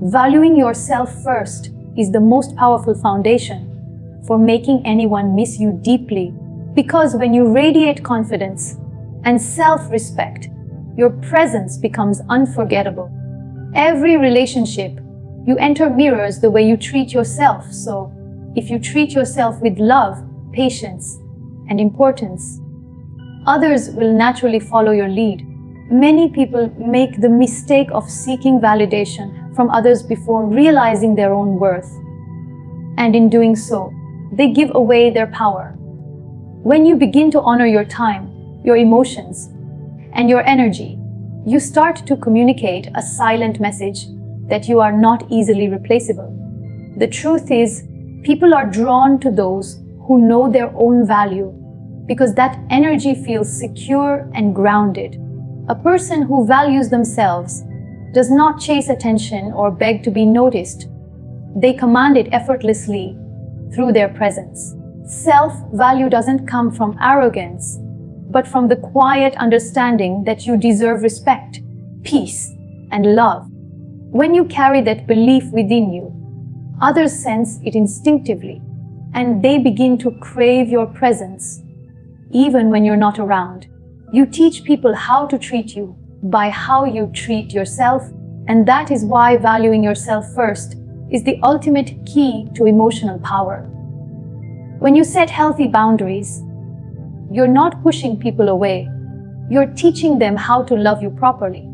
Valuing yourself first is the most powerful foundation for making anyone miss you deeply, because when you radiate confidence and self-respect, your presence becomes unforgettable. Every relationship you enter mirrors the way you treat yourself, so if you treat yourself with love, patience, and importance, others will naturally follow your lead. Many people make the mistake of seeking validation from others before realizing their own worth, and in doing so, they give away their power. When you begin to honor your time, your emotions, and your energy, you start to communicate a silent message that you are not easily replaceable. The truth is, people are drawn to those who know their own value because that energy feels secure and grounded. A person who values themselves does not chase attention or beg to be noticed. They command it effortlessly through their presence. Self-value doesn't come from arrogance, but from the quiet understanding that you deserve respect, peace, and love. When you carry that belief within you, others sense it instinctively, and they begin to crave your presence, even when you're not around. You teach people how to treat you by how you treat yourself, and that is why valuing yourself first is the ultimate key to emotional power. When you set healthy boundaries, you're not pushing people away. You're teaching them how to love you properly.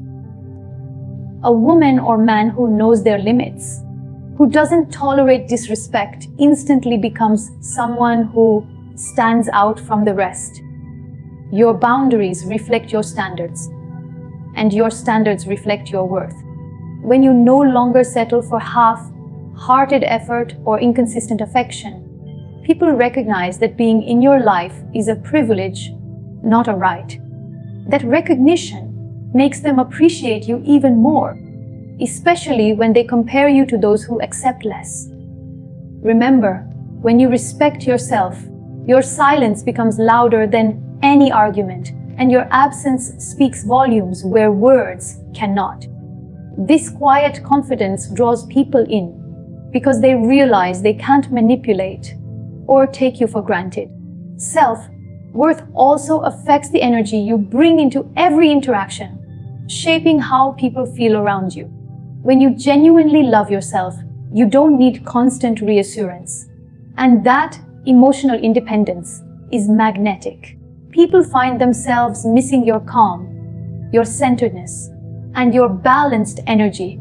A woman or man who knows their limits, who doesn't tolerate disrespect, instantly becomes someone who stands out from the rest. Your boundaries reflect your standards, and your standards reflect your worth. When you no longer settle for half-hearted effort or inconsistent affection, people recognize that being in your life is a privilege, not a right. That recognition makes them appreciate you even more, especially when they compare you to those who accept less. Remember, when you respect yourself, your silence becomes louder than any argument, and your absence speaks volumes where words cannot. This quiet confidence draws people in because they realize they can't manipulate or take you for granted. Self-worth also affects the energy you bring into every interaction, shaping how people feel around you. When you genuinely love yourself, you don't need constant reassurance, and that emotional independence is magnetic. People find themselves missing your calm, your centeredness, and your balanced energy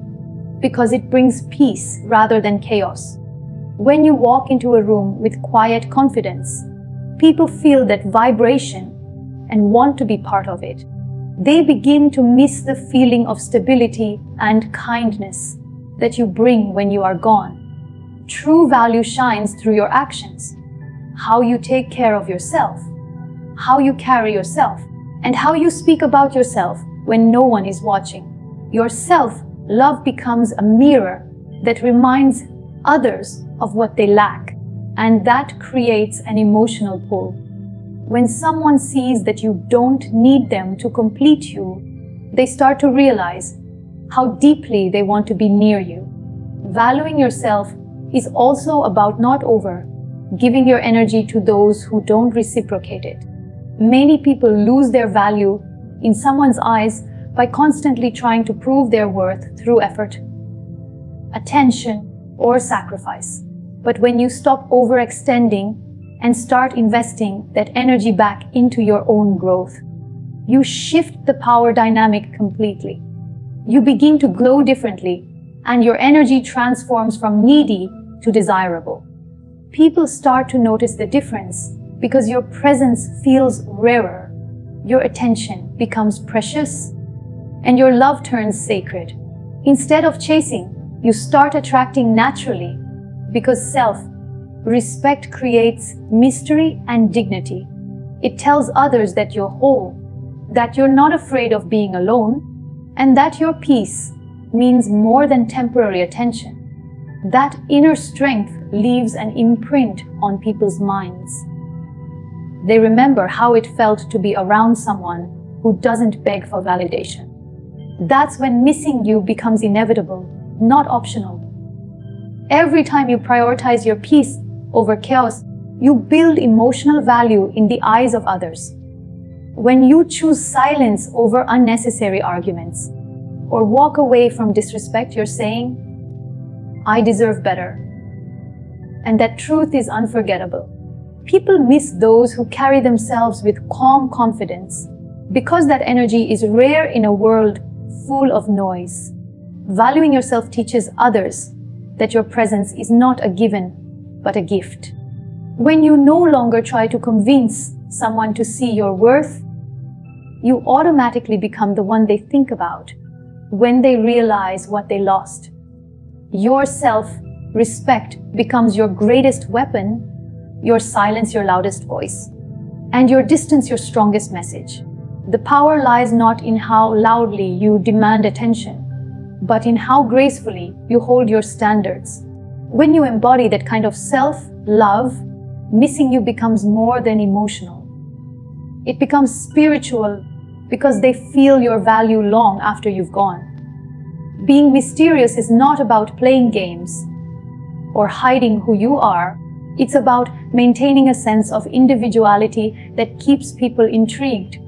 because it brings peace rather than chaos. When you walk into a room with quiet confidence, people feel that vibration and want to be part of it. They begin to miss the feeling of stability and kindness that you bring when you are gone. True value shines through your actions, how you take care of yourself, how you carry yourself, and how you speak about yourself when no one is watching. Your self-love becomes a mirror that reminds others of what they lack, and that creates an emotional pull. When someone sees that you don't need them to complete you, they start to realize how deeply they want to be near you. Valuing yourself is also about not giving your energy to those who don't reciprocate it. Many people lose their value in someone's eyes by constantly trying to prove their worth through effort, attention, or sacrifice. But when you stop overextending and start investing that energy back into your own growth, you shift the power dynamic completely. You begin to glow differently, and your energy transforms from needy to desirable. People start to notice the difference because your presence feels rarer, your attention becomes precious, and your love turns sacred. Instead of chasing, you start attracting naturally because self-respect creates mystery and dignity. It tells others that you're whole, that you're not afraid of being alone, and that your peace means more than temporary attention. That inner strength leaves an imprint on people's minds. They remember how it felt to be around someone who doesn't beg for validation. That's when missing you becomes inevitable, not optional. Every time you prioritize your peace over chaos, you build emotional value in the eyes of others. When you choose silence over unnecessary arguments, or walk away from disrespect, you're saying, I deserve better. And that truth is unforgettable. People miss those who carry themselves with calm confidence because that energy is rare in a world full of noise. Valuing yourself teaches others that your presence is not a given, but a gift. When you no longer try to convince someone to see your worth, you automatically become the one they think about when they realize what they lost. Your self-respect becomes your greatest weapon, your silence your loudest voice, and your distance your strongest message. The power lies not in how loudly you demand attention, but in how gracefully you hold your standards. When you embody that kind of self-love, missing you becomes more than emotional. It becomes spiritual because they feel your value long after you've gone. Being mysterious is not about playing games or hiding who you are. It's about maintaining a sense of individuality that keeps people intrigued.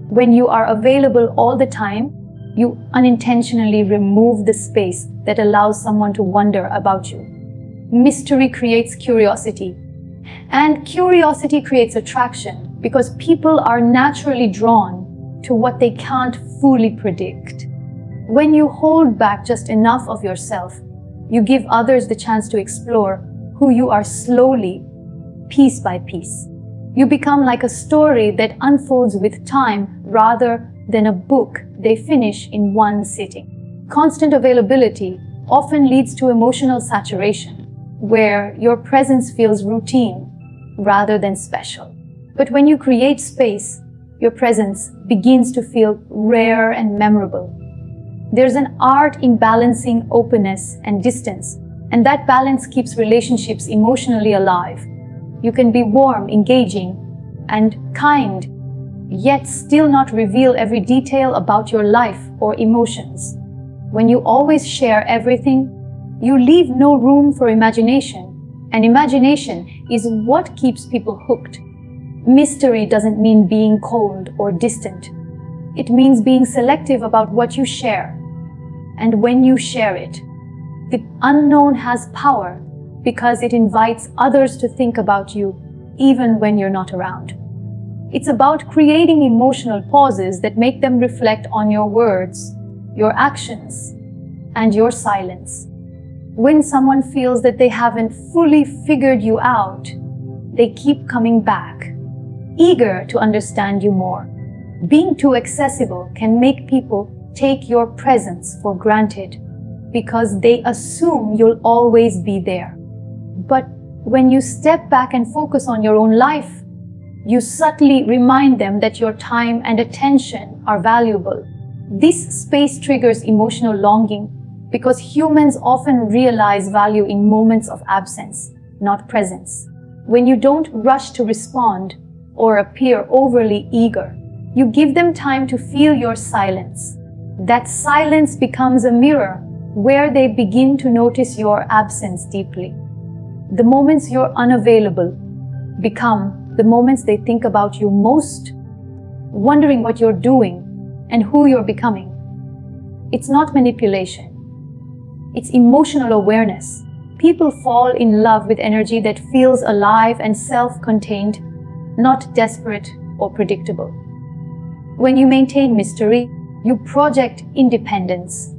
When you are available all the time, you unintentionally remove the space that allows someone to wonder about you. Mystery creates curiosity, and curiosity creates attraction because people are naturally drawn to what they can't fully predict. When you hold back just enough of yourself, you give others the chance to explore who you are slowly, piece by piece. You become like a story that unfolds with time rather than a book they finish in one sitting. Constant availability often leads to emotional saturation, where your presence feels routine rather than special. But when you create space, your presence begins to feel rare and memorable. There's an art in balancing openness and distance, and that balance keeps relationships emotionally alive. You can be warm, engaging, and kind, yet still not reveal every detail about your life or emotions. When you always share everything, you leave no room for imagination, and imagination is what keeps people hooked. Mystery doesn't mean being cold or distant. It means being selective about what you share. And when you share it, the unknown has power because it invites others to think about you even when you're not around. It's about creating emotional pauses that make them reflect on your words, your actions, and your silence. When someone feels that they haven't fully figured you out, they keep coming back, eager to understand you more. Being too accessible can make people take your presence for granted because they assume you'll always be there. But when you step back and focus on your own life, you subtly remind them that your time and attention are valuable. This space triggers emotional longing because humans often realize value in moments of absence, not presence. When you don't rush to respond or appear overly eager, you give them time to feel your silence. That silence becomes a mirror where they begin to notice your absence deeply. The moments you're unavailable become the moments they think about you most, wondering what you're doing and who you're becoming. It's not manipulation. It's emotional awareness. People fall in love with energy that feels alive and self-contained, not desperate or predictable. When you maintain mystery, you project independence.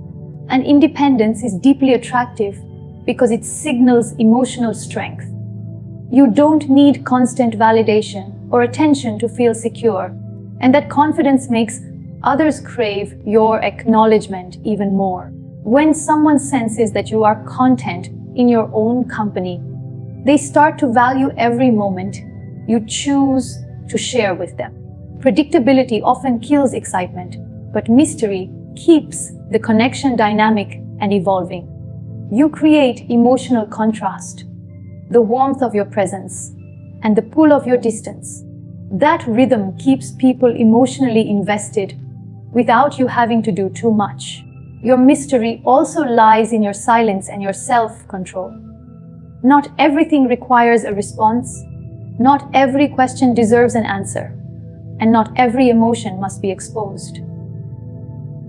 And independence is deeply attractive because it signals emotional strength. You don't need constant validation or attention to feel secure, and that confidence makes others crave your acknowledgement even more. When someone senses that you are content in your own company, they start to value every moment you choose to share with them. Predictability often kills excitement, but mystery keeps the connection dynamic and evolving. You create emotional contrast, the warmth of your presence, and the pull of your distance. That rhythm keeps people emotionally invested without you having to do too much. Your mystery also lies in your silence and your self-control. Not everything requires a response. Not every question deserves an answer. And not every emotion must be exposed.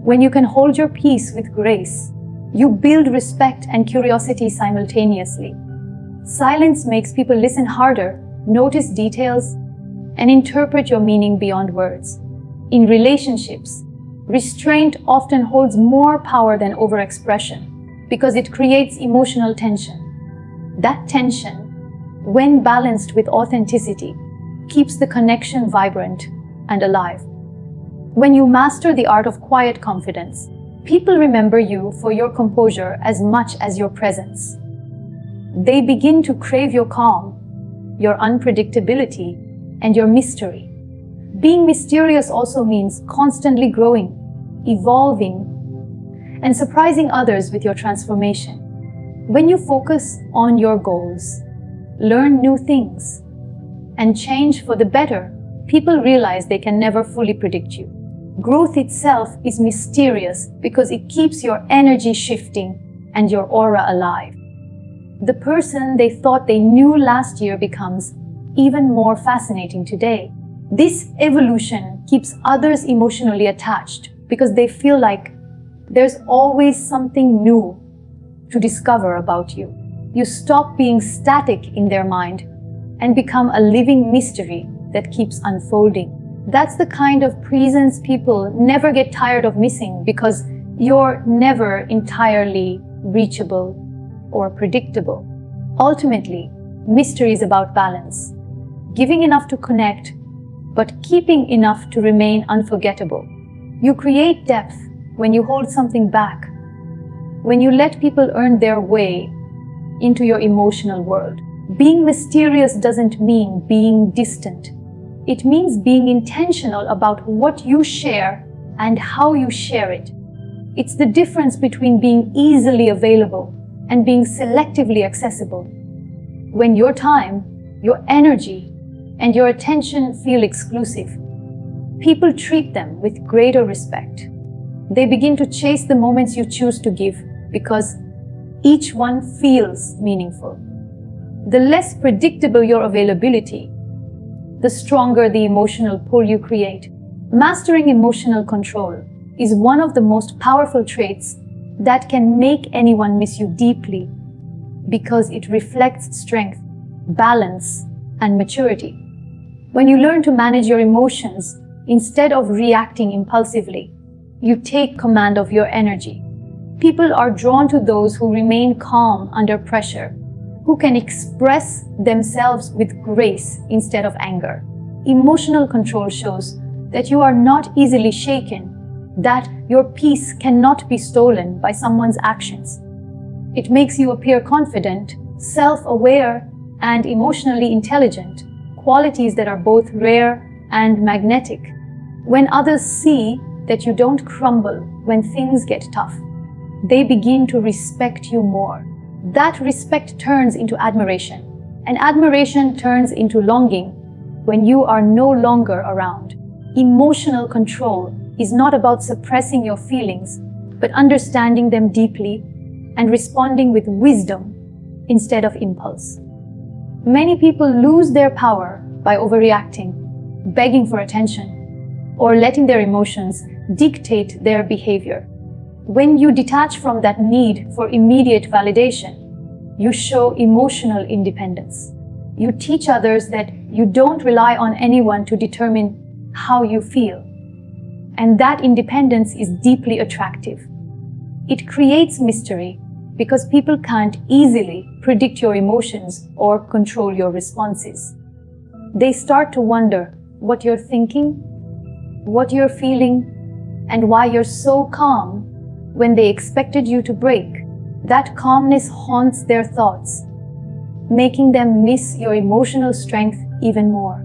When you can hold your peace with grace, you build respect and curiosity simultaneously. Silence makes people listen harder, notice details, and interpret your meaning beyond words. In relationships, restraint often holds more power than overexpression because it creates emotional tension. That tension, when balanced with authenticity, keeps the connection vibrant and alive. When you master the art of quiet confidence, people remember you for your composure as much as your presence. They begin to crave your calm, your unpredictability, and your mystery. Being mysterious also means constantly growing, evolving, and surprising others with your transformation. When you focus on your goals, learn new things, and change for the better, people realize they can never fully predict you. Growth itself is mysterious because it keeps your energy shifting and your aura alive. The person they thought they knew last year becomes even more fascinating today. This evolution keeps others emotionally attached because they feel like there's always something new to discover about you. You stop being static in their mind and become a living mystery that keeps unfolding. That's the kind of presence people never get tired of missing because you're never entirely reachable or predictable. Ultimately, mystery is about balance, giving enough to connect, but keeping enough to remain unforgettable. You create depth when you hold something back, when you let people earn their way into your emotional world. Being mysterious doesn't mean being distant. It means being intentional about what you share and how you share it. It's the difference between being easily available and being selectively accessible. When your time, your energy, and your attention feel exclusive, people treat them with greater respect. They begin to chase the moments you choose to give because each one feels meaningful. The less predictable your availability, the stronger the emotional pull you create. Mastering emotional control is one of the most powerful traits that can make anyone miss you deeply because it reflects strength, balance, and maturity. When you learn to manage your emotions instead of reacting impulsively, you take command of your energy. People are drawn to those who remain calm under pressure, who can express themselves with grace instead of anger. Emotional control shows that you are not easily shaken, that your peace cannot be stolen by someone's actions. It makes you appear confident, self-aware, and emotionally intelligent, qualities that are both rare and magnetic. When others see that you don't crumble when things get tough, they begin to respect you more. That respect turns into admiration, and admiration turns into longing when you are no longer around. Emotional control is not about suppressing your feelings, but understanding them deeply and responding with wisdom instead of impulse. Many people lose their power by overreacting, begging for attention, or letting their emotions dictate their behavior. When you detach from that need for immediate validation, you show emotional independence. You teach others that you don't rely on anyone to determine how you feel. And that independence is deeply attractive. It creates mystery because people can't easily predict your emotions or control your responses. They start to wonder what you're thinking, what you're feeling, and why you're so calm when they expected you to break. That calmness haunts their thoughts, making them miss your emotional strength even more.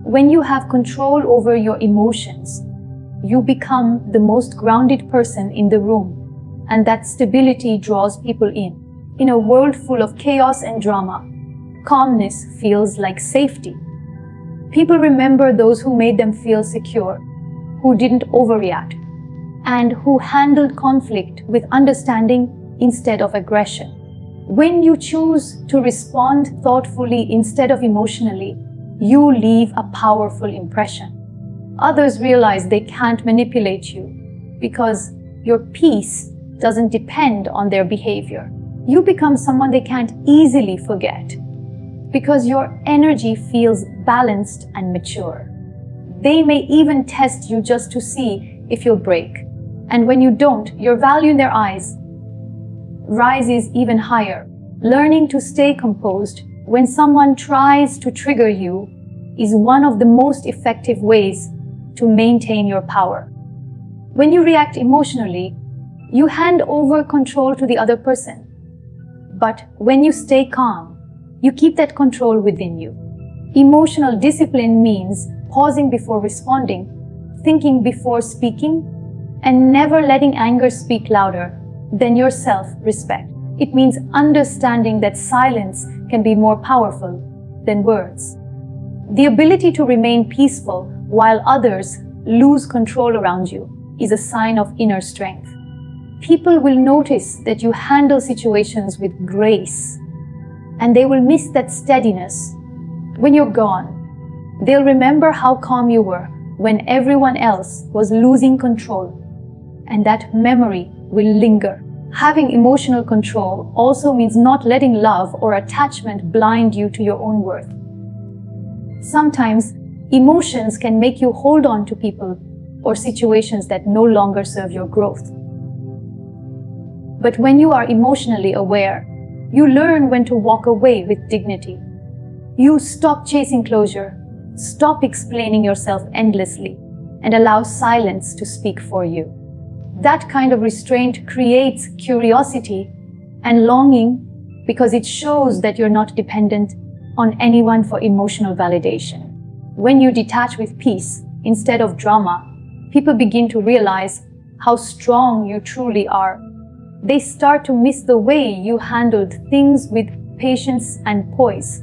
When you have control over your emotions, you become the most grounded person in the room, and that stability draws people in. In a world full of chaos and drama, calmness feels like safety. People remember those who made them feel secure, who didn't overreact, and who handled conflict with understanding instead of aggression. When you choose to respond thoughtfully instead of emotionally, you leave a powerful impression. Others realize they can't manipulate you because your peace doesn't depend on their behavior. You become someone they can't easily forget because your energy feels balanced and mature. They may even test you just to see if you'll break. And when you don't, your value in their eyes rises even higher. Learning to stay composed when someone tries to trigger you is one of the most effective ways to maintain your power. When you react emotionally, you hand over control to the other person. But when you stay calm, you keep that control within you. Emotional discipline means pausing before responding, thinking before speaking, and never letting anger speak louder than your self-respect. It means understanding that silence can be more powerful than words. The ability to remain peaceful while others lose control around you is a sign of inner strength. People will notice that you handle situations with grace, and they will miss that steadiness when you're gone. They'll remember how calm you were when everyone else was losing control, and that memory will linger. Having emotional control also means not letting love or attachment blind you to your own worth. Sometimes, emotions can make you hold on to people or situations that no longer serve your growth. But when you are emotionally aware, you learn when to walk away with dignity. You stop chasing closure, stop explaining yourself endlessly, and allow silence to speak for you. That kind of restraint creates curiosity and longing because it shows that you're not dependent on anyone for emotional validation. When you detach with peace instead of drama, people begin to realize how strong you truly are. They start to miss the way you handled things with patience and poise,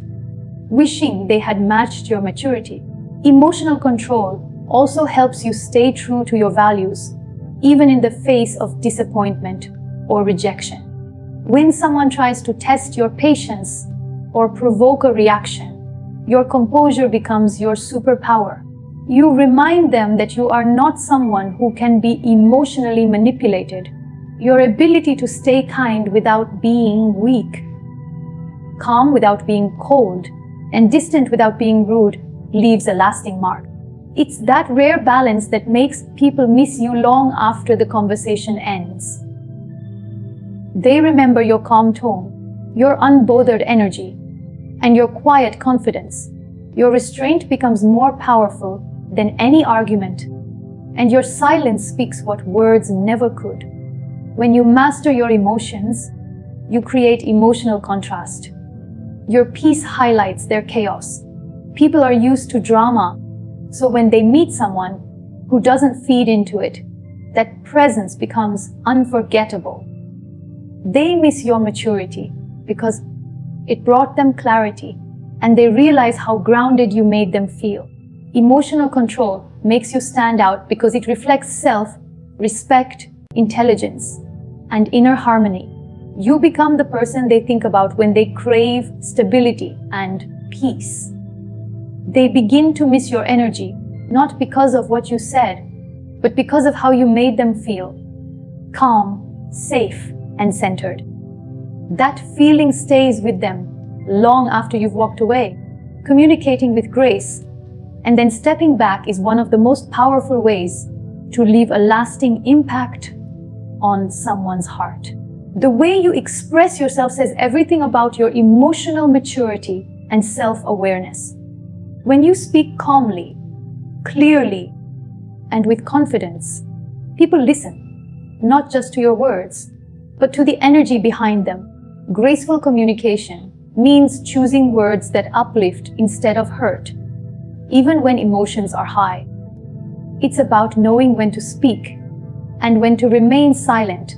wishing they had matched your maturity. Emotional control also helps you stay true to your values, even in the face of disappointment or rejection. When someone tries to test your patience or provoke a reaction, your composure becomes your superpower. You remind them that you are not someone who can be emotionally manipulated. Your ability to stay kind without being weak, calm without being cold, and distant without being rude leaves a lasting mark. It's that rare balance that makes people miss you long after the conversation ends. They remember your calm tone, your unbothered energy, and your quiet confidence. Your restraint becomes more powerful than any argument, and your silence speaks what words never could. When you master your emotions, you create emotional contrast. Your peace highlights their chaos. People are used to drama, so when they meet someone who doesn't feed into it, that presence becomes unforgettable. They miss your maturity because it brought them clarity, and they realize how grounded you made them feel. Emotional control makes you stand out because it reflects self-respect, intelligence, and inner harmony. You become the person they think about when they crave stability and peace. They begin to miss your energy, not because of what you said, but because of how you made them feel. Calm, safe, and centered. That feeling stays with them long after you've walked away. Communicating with grace and then stepping back is one of the most powerful ways to leave a lasting impact on someone's heart. The way you express yourself says everything about your emotional maturity and self-awareness. When you speak calmly, clearly, and with confidence, people listen, not just to your words, but to the energy behind them. Graceful communication means choosing words that uplift instead of hurt, even when emotions are high. It's about knowing when to speak and when to remain silent,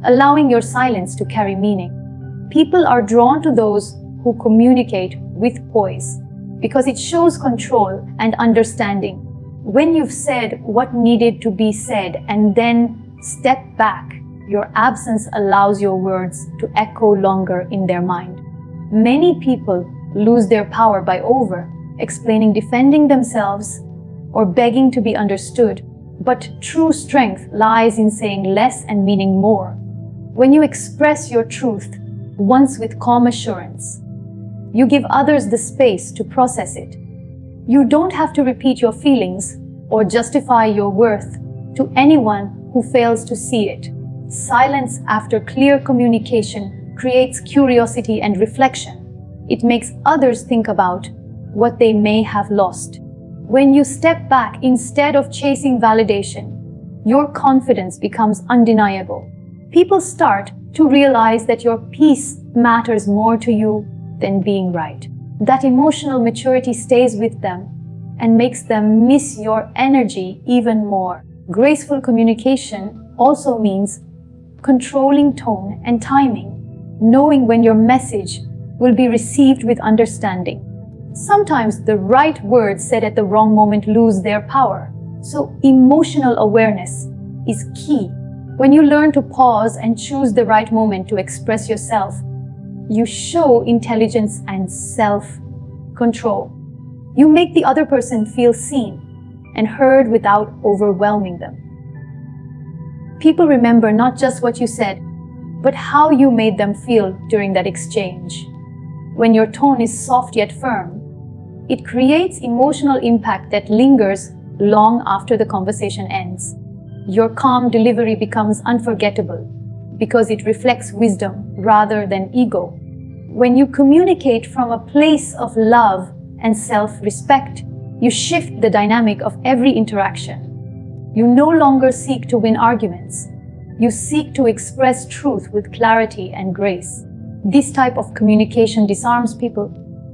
allowing your silence to carry meaning. People are drawn to those who communicate with poise because it shows control and understanding. When you've said what needed to be said and then step back, your absence allows your words to echo longer in their mind. Many people lose their power by over-explaining, defending themselves, or begging to be understood. But true strength lies in saying less and meaning more. When you express your truth, once with calm assurance, you give others the space to process it. You don't have to repeat your feelings or justify your worth to anyone who fails to see it. Silence after clear communication creates curiosity and reflection. It makes others think about what they may have lost. When you step back instead of chasing validation, your confidence becomes undeniable. People start to realize that your peace matters more to you than being right. That emotional maturity stays with them and makes them miss your energy even more. Graceful communication also means controlling tone and timing, knowing when your message will be received with understanding. Sometimes the right words said at the wrong moment lose their power, so emotional awareness is key. When you learn to pause and choose the right moment to express yourself, you show intelligence and self-control. You make the other person feel seen and heard without overwhelming them. People remember not just what you said, but how you made them feel during that exchange. When your tone is soft yet firm, it creates emotional impact that lingers long after the conversation ends. Your calm delivery becomes unforgettable because it reflects wisdom rather than ego. When you communicate from a place of love and self-respect, you shift the dynamic of every interaction. You no longer seek to win arguments. You seek to express truth with clarity and grace. This type of communication disarms people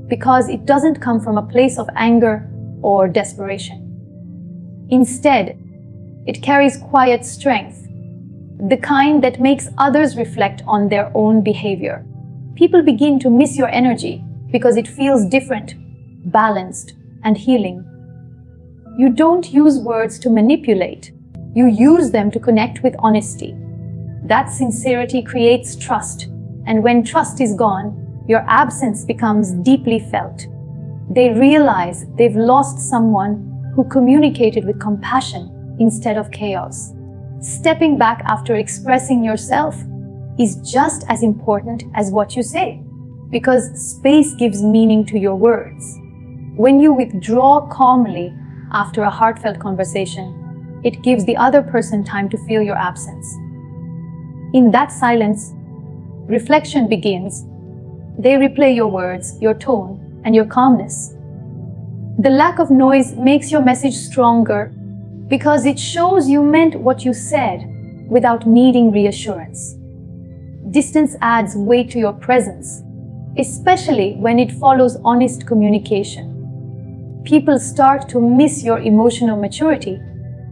because it doesn't come from a place of anger or desperation. Instead, it carries quiet strength, the kind that makes others reflect on their own behavior. People begin to miss your energy because it feels different, balanced, and healing. You don't use words to manipulate. You use them to connect with honesty. That sincerity creates trust, and when trust is gone, your absence becomes deeply felt. They realize they've lost someone who communicated with compassion instead of chaos. Stepping back after expressing yourself is just as important as what you say, because space gives meaning to your words. When you withdraw calmly after a heartfelt conversation, it gives the other person time to feel your absence. In that silence, reflection begins. They replay your words, your tone, and your calmness. The lack of noise makes your message stronger because it shows you meant what you said without needing reassurance. Distance adds weight to your presence, especially when it follows honest communication. People start to miss your emotional maturity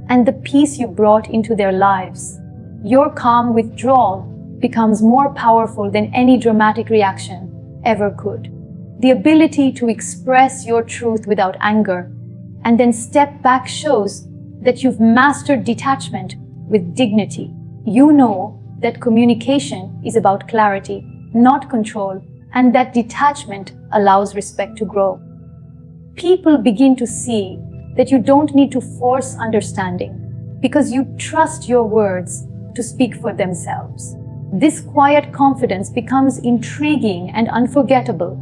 and the peace you brought into their lives. Your calm withdrawal becomes more powerful than any dramatic reaction ever could. The ability to express your truth without anger and then step back shows that you've mastered detachment with dignity. You know that communication is about clarity, not control, and that detachment allows respect to grow. People begin to see that you don't need to force understanding because you trust your words to speak for themselves. This quiet confidence becomes intriguing and unforgettable.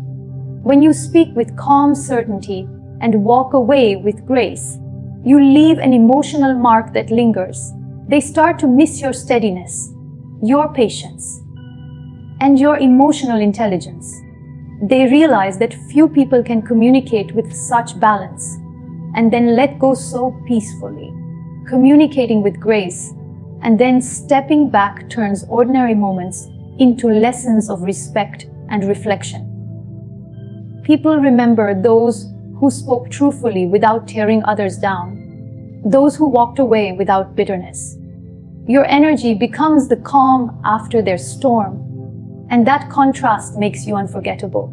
When you speak with calm certainty and walk away with grace, you leave an emotional mark that lingers. They start to miss your steadiness, your patience, and your emotional intelligence. They realize that few people can communicate with such balance and then let go so peacefully. Communicating with grace and then stepping back turns ordinary moments into lessons of respect and reflection. People remember those who spoke truthfully without tearing others down, those who walked away without bitterness. Your energy becomes the calm after their storm, and that contrast makes you unforgettable.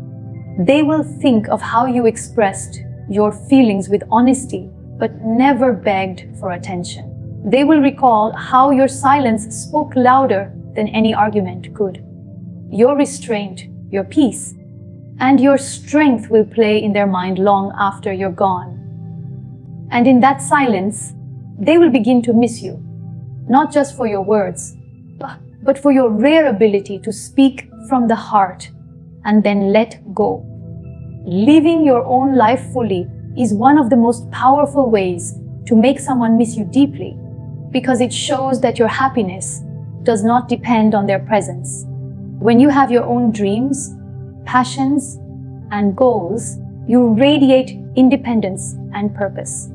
They will think of how you expressed your feelings with honesty but never begged for attention. They will recall how your silence spoke louder than any argument could. Your restraint, your peace, and your strength will play in their mind long after you're gone. And in that silence, they will begin to miss you, not just for your words, but for your rare ability to speak from the heart and then let go. Living your own life fully is one of the most powerful ways to make someone miss you deeply, because it shows that your happiness does not depend on their presence. When you have your own dreams, passions, and goals, you radiate independence and purpose.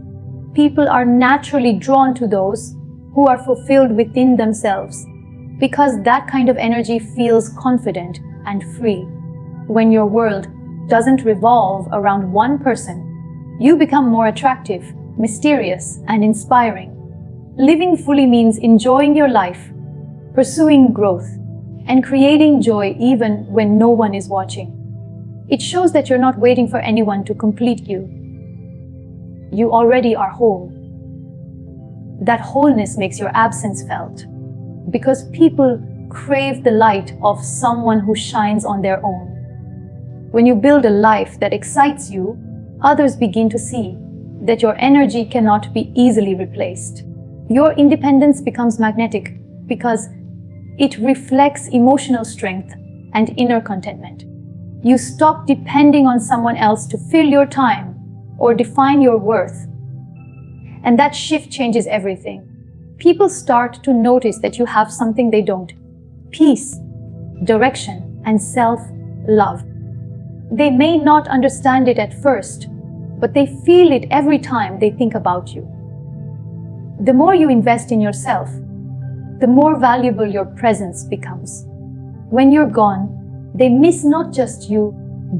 People are naturally drawn to those who are fulfilled within themselves, because that kind of energy feels confident and free. When your world doesn't revolve around one person, you become more attractive, mysterious, and inspiring. Living fully means enjoying your life, pursuing growth, and creating joy even when no one is watching. It shows that you're not waiting for anyone to complete you. You already are whole. That wholeness makes your absence felt, because people crave the light of someone who shines on their own. When you build a life that excites you, others begin to see that your energy cannot be easily replaced. Your independence becomes magnetic because it reflects emotional strength and inner contentment. You stop depending on someone else to fill your time or define your worth. And that shift changes everything. People start to notice that you have something they don't: peace, direction, and self-love. They may not understand it at first, but they feel it every time they think about you. The more you invest in yourself, the more valuable your presence becomes. When you're gone, they miss not just you,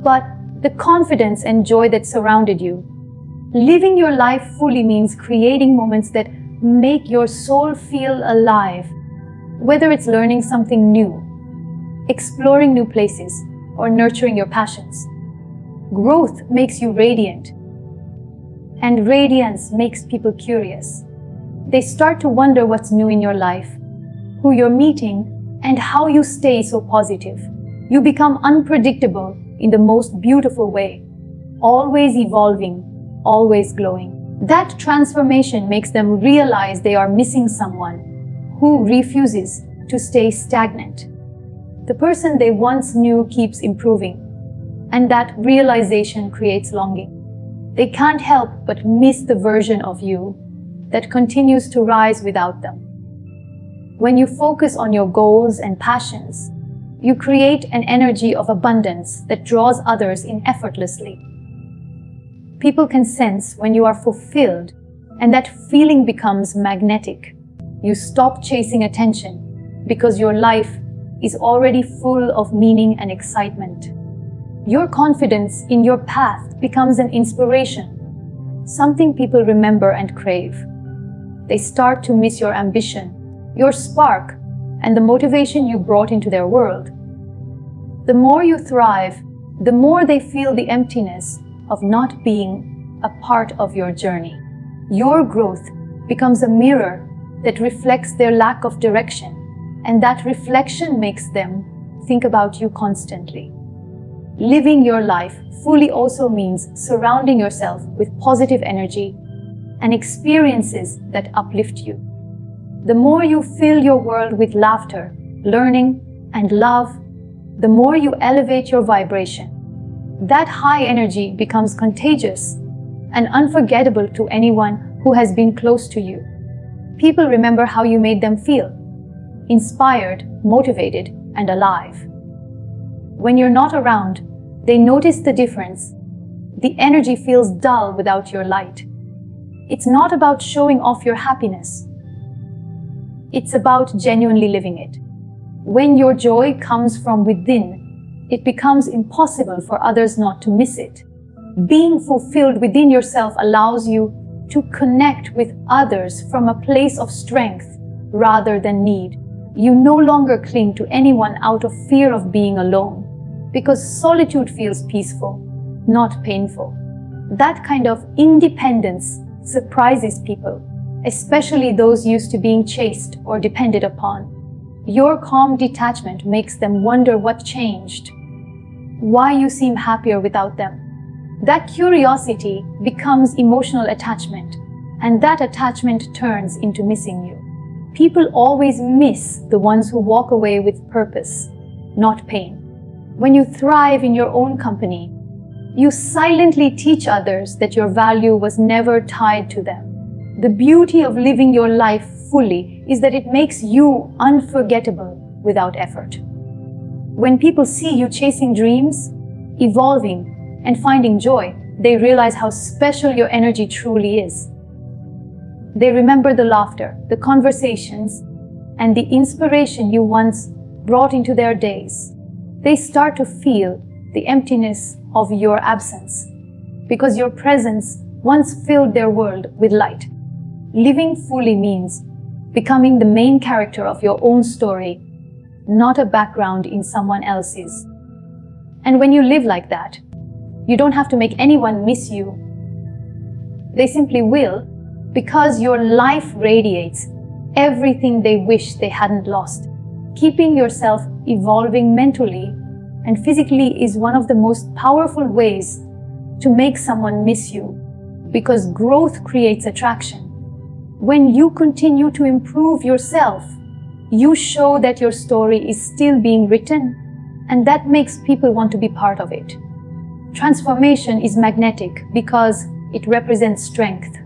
but the confidence and joy that surrounded you. Living your life fully means creating moments that make your soul feel alive, whether it's learning something new, exploring new places, or nurturing your passions. Growth makes you radiant, and radiance makes people curious. They start to wonder what's new in your life, who you're meeting, and how you stay so positive. You become unpredictable in the most beautiful way, always evolving, always glowing. That transformation makes them realize they are missing someone who refuses to stay stagnant. The person they once knew keeps improving, and that realization creates longing. They can't help but miss the version of you that continues to rise without them. When you focus on your goals and passions, you create an energy of abundance that draws others in effortlessly. People can sense when you are fulfilled, and that feeling becomes magnetic. You stop chasing attention because your life is already full of meaning and excitement. Your confidence in your path becomes an inspiration, something people remember and crave. They start to miss your ambition, your spark, and the motivation you brought into their world. The more you thrive, the more they feel the emptiness of not being a part of your journey. Your growth becomes a mirror that reflects their lack of direction, and that reflection makes them think about you constantly. Living your life fully also means surrounding yourself with positive energy and experiences that uplift you. The more you fill your world with laughter, learning, and love, the more you elevate your vibration. That high energy becomes contagious and unforgettable to anyone who has been close to you. People remember how you made them feel: inspired, motivated, and alive. When you're not around, they notice the difference. The energy feels dull without your light. It's not about showing off your happiness. It's about genuinely living it. When your joy comes from within, it becomes impossible for others not to miss it. Being fulfilled within yourself allows you to connect with others from a place of strength rather than need. You no longer cling to anyone out of fear of being alone, because solitude feels peaceful, not painful. That kind of independence surprises people, especially those used to being chased or depended upon. Your calm detachment makes them wonder what changed, why you seem happier without them. That curiosity becomes emotional attachment, and that attachment turns into missing you. People always miss the ones who walk away with purpose, not pain. When you thrive in your own company, you silently teach others that your value was never tied to them. The beauty of living your life fully is that it makes you unforgettable without effort. When people see you chasing dreams, evolving, and finding joy, they realize how special your energy truly is. They remember the laughter, the conversations, and the inspiration you once brought into their days. They start to feel the emptiness of your absence, because your presence once filled their world with light. Living fully means becoming the main character of your own story, not a background in someone else's. And when you live like that, you don't have to make anyone miss you. They simply will, because your life radiates everything they wish they hadn't lost. Keeping yourself evolving mentally and physically is one of the most powerful ways to make someone miss you, because growth creates attraction. When you continue to improve yourself, you show that your story is still being written, and that makes people want to be part of it. Transformation is magnetic because it represents strength,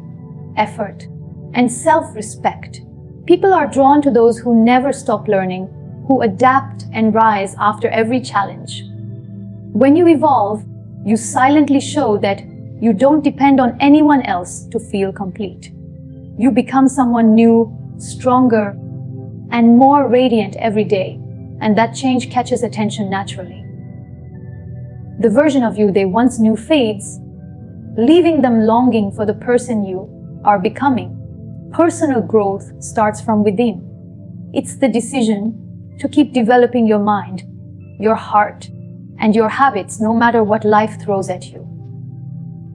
effort, and self-respect. People are drawn to those who never stop learning, who adapt and rise after every challenge. When you evolve, you silently show that you don't depend on anyone else to feel complete. You become someone new, stronger, and more radiant every day, and that change catches attention naturally. The version of you they once knew fades, leaving them longing for the person you are becoming. Personal growth starts from within. It's the decision to keep developing your mind, your heart, and your habits no matter what life throws at you.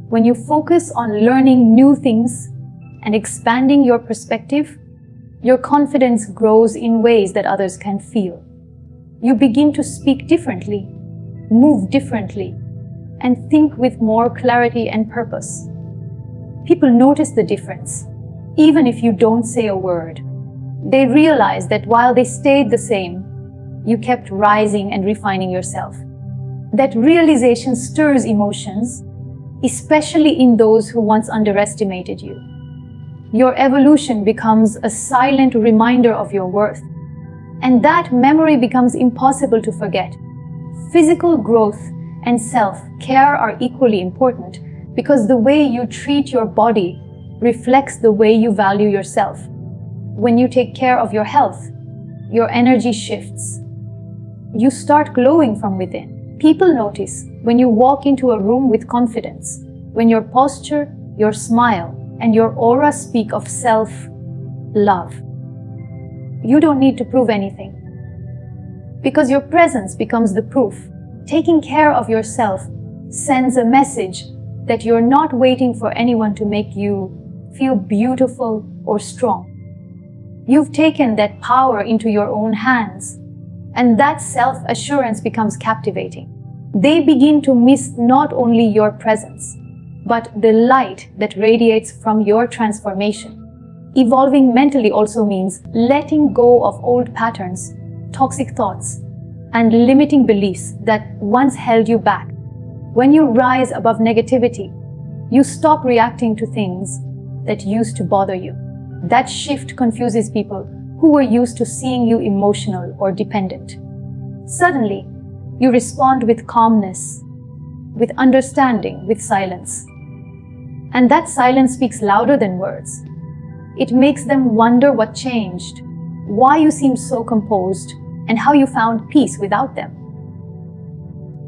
When you focus on learning new things and expanding your perspective, your confidence grows in ways that others can feel. You begin to speak differently, move differently, and think with more clarity and purpose. People notice the difference, even if you don't say a word. They realize that while they stayed the same, you kept rising and refining yourself. That realization stirs emotions, especially in those who once underestimated you. Your evolution becomes a silent reminder of your worth, and that memory becomes impossible to forget. Physical growth and self-care are equally important, because the way you treat your body reflects the way you value yourself. When you take care of your health, your energy shifts. You start glowing from within. People notice when you walk into a room with confidence, when your posture, your smile, and your aura speak of self-love. You don't need to prove anything, because your presence becomes the proof. Taking care of yourself sends a message that you're not waiting for anyone to make you feel beautiful or strong. You've taken that power into your own hands, and that self-assurance becomes captivating. They begin to miss not only your presence, but the light that radiates from your transformation. Evolving mentally also means letting go of old patterns, toxic thoughts, and limiting beliefs that once held you back. When you rise above negativity, you stop reacting to things that used to bother you. That shift confuses people who were used to seeing you emotional or dependent. Suddenly, you respond with calmness, with understanding, with silence. And that silence speaks louder than words. It makes them wonder what changed, why you seem so composed, and how you found peace without them.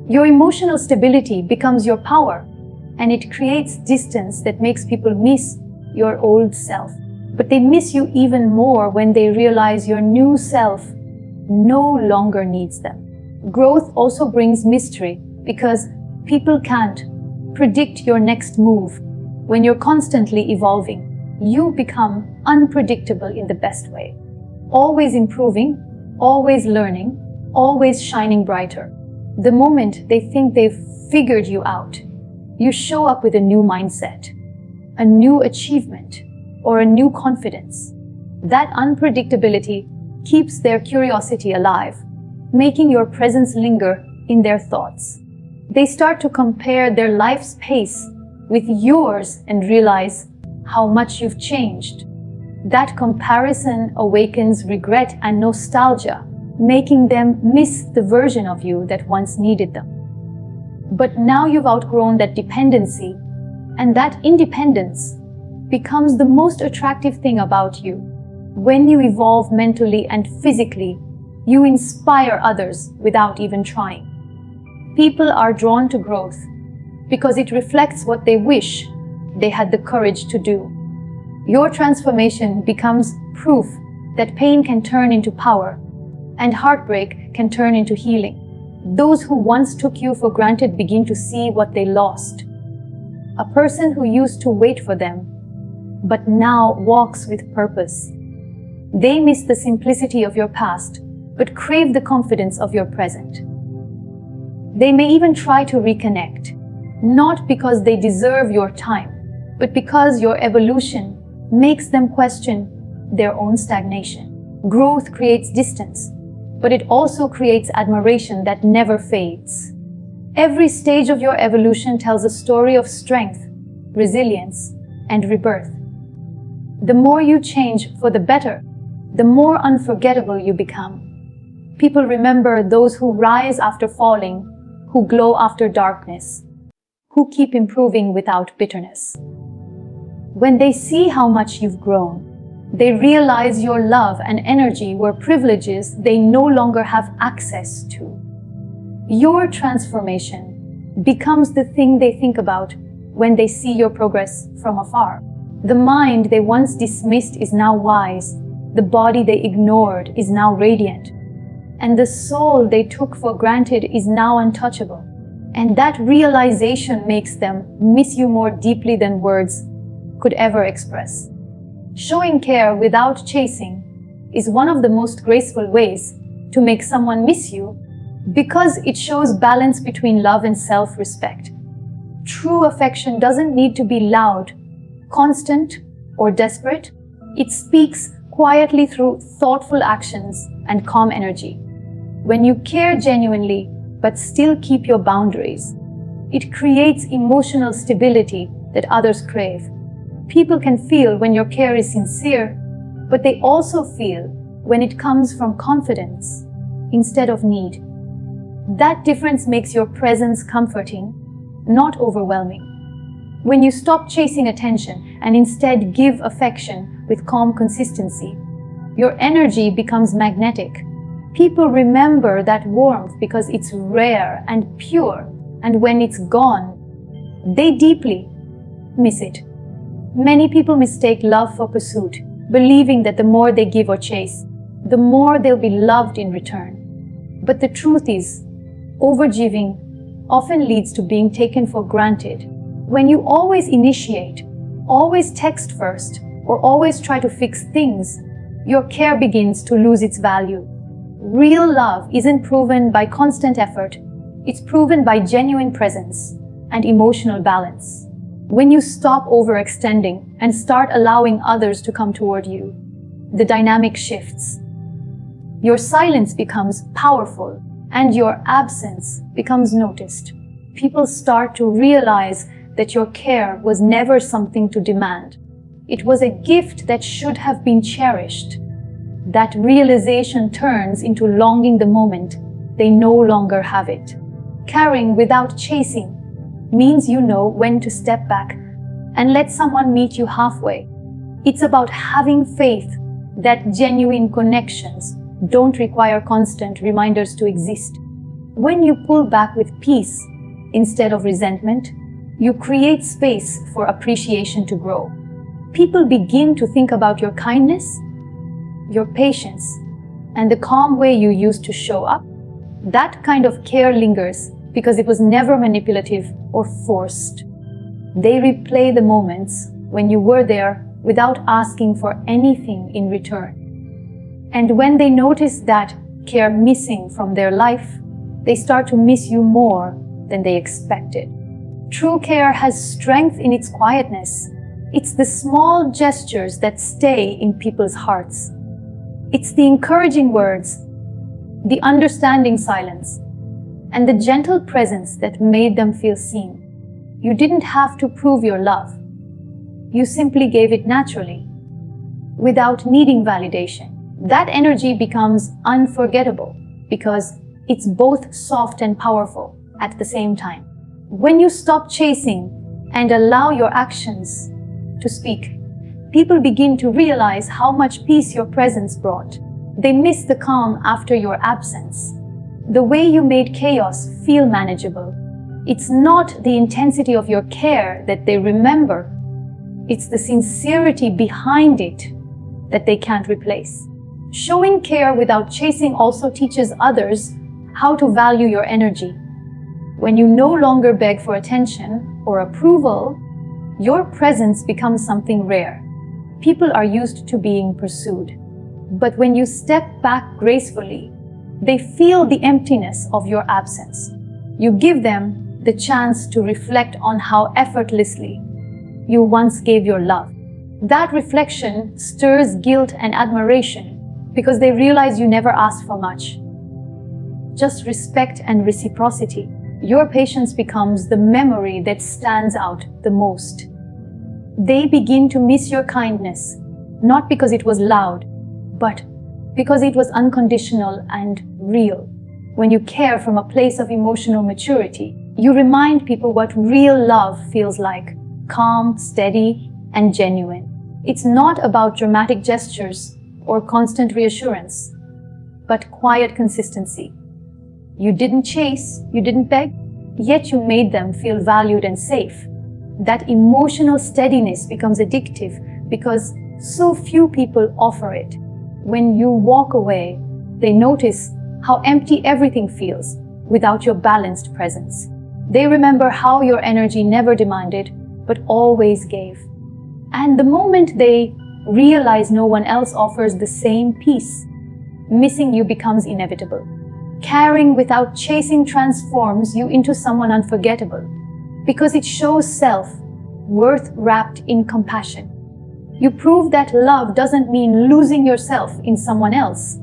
Your emotional stability becomes your power, and it creates distance that makes people miss your old self. But they miss you even more when they realize your new self no longer needs them. Growth also brings mystery, because people can't predict your next move, When you're constantly evolving, you become unpredictable in the best way. Always improving, always learning, always shining brighter. The moment they think they've figured you out, you show up with a new mindset, a new achievement, or a new confidence. That unpredictability keeps their curiosity alive, making your presence linger in their thoughts. They start to compare their life's pace with yours and realize how much you've changed. That comparison awakens regret and nostalgia, making them miss the version of you that once needed them. But now you've outgrown that dependency, and that independence becomes the most attractive thing about you. When you evolve mentally and physically, you inspire others without even trying. People are drawn to growth because it reflects what they wish they had the courage to do. Your transformation becomes proof that pain can turn into power and heartbreak can turn into healing. Those who once took you for granted begin to see what they lost. A person who used to wait for them, but now walks with purpose. They miss the simplicity of your past, but crave the confidence of your present. They may even try to reconnect, not because they deserve your time, but because your evolution makes them question their own stagnation. Growth creates distance, but it also creates admiration that never fades. Every stage of your evolution tells a story of strength, resilience, and rebirth. The more you change for the better, the more unforgettable you become. People remember those who rise after falling, who glow after darkness, who keep improving without bitterness. When they see how much you've grown, they realize your love and energy were privileges they no longer have access to. Your transformation becomes the thing they think about when they see your progress from afar. The mind they once dismissed is now wise. The body they ignored is now radiant. And the soul they took for granted is now untouchable. And that realization makes them miss you more deeply than words could ever express. Showing care without chasing is one of the most graceful ways to make someone miss you because it shows balance between love and self-respect. True affection doesn't need to be loud, constant, or desperate. It speaks quietly through thoughtful actions and calm energy. When you care genuinely but still keep your boundaries, it creates emotional stability that others crave. People can feel when your care is sincere, but they also feel when it comes from confidence instead of need. That difference makes your presence comforting, not overwhelming. When you stop chasing attention and instead give affection with calm consistency, your energy becomes magnetic. People remember that warmth because it's rare and pure, and when it's gone, they deeply miss it. Many people mistake love for pursuit, believing that the more they give or chase, the more they'll be loved in return. But the truth is, overgiving often leads to being taken for granted. When you always initiate, always text first, or always try to fix things, your care begins to lose its value. Real love isn't proven by constant effort, it's proven by genuine presence and emotional balance. When you stop overextending and start allowing others to come toward you, the dynamic shifts. Your silence becomes powerful and your absence becomes noticed. People start to realize that your care was never something to demand. It was a gift that should have been cherished. That realization turns into longing the moment they no longer have it. Caring without chasing means you know when to step back and let someone meet you halfway. It's about having faith that genuine connections don't require constant reminders to exist. When you pull back with peace instead of resentment, you create space for appreciation to grow. People begin to think about your kindness, your patience, and the calm way you used to show up. That kind of care lingers because it was never manipulative or forced. They replay the moments when you were there without asking for anything in return. And when they notice that care missing from their life, they start to miss you more than they expected. True care has strength in its quietness. It's the small gestures that stay in people's hearts. It's the encouraging words, the understanding silence, and the gentle presence that made them feel seen. You didn't have to prove your love. You simply gave it naturally, without needing validation. That energy becomes unforgettable because it's both soft and powerful at the same time. When you stop chasing and allow your actions to speak, people begin to realize how much peace your presence brought. They miss the calm after your absence, the way you made chaos feel manageable. It's not the intensity of your care that they remember, it's the sincerity behind it that they can't replace. Showing care without chasing also teaches others how to value your energy. When you no longer beg for attention or approval, your presence becomes something rare. People are used to being pursued. But when you step back gracefully, they feel the emptiness of your absence. You give them the chance to reflect on how effortlessly you once gave your love. That reflection stirs guilt and admiration because they realize you never asked for much. Just respect and reciprocity. Your patience becomes the memory that stands out the most. They begin to miss your kindness, not because it was loud, but because it was unconditional and real. When you care from a place of emotional maturity, you remind people what real love feels like: calm, steady, and genuine. It's not about dramatic gestures or constant reassurance, but quiet consistency. You didn't chase, you didn't beg, yet you made them feel valued and safe. That emotional steadiness becomes addictive because so few people offer it. When you walk away, they notice how empty everything feels without your balanced presence. They remember how your energy never demanded, but always gave. And the moment they realize no one else offers the same peace, missing you becomes inevitable. Caring without chasing transforms you into someone unforgettable because it shows self-worth wrapped in compassion. You prove that love doesn't mean losing yourself in someone else.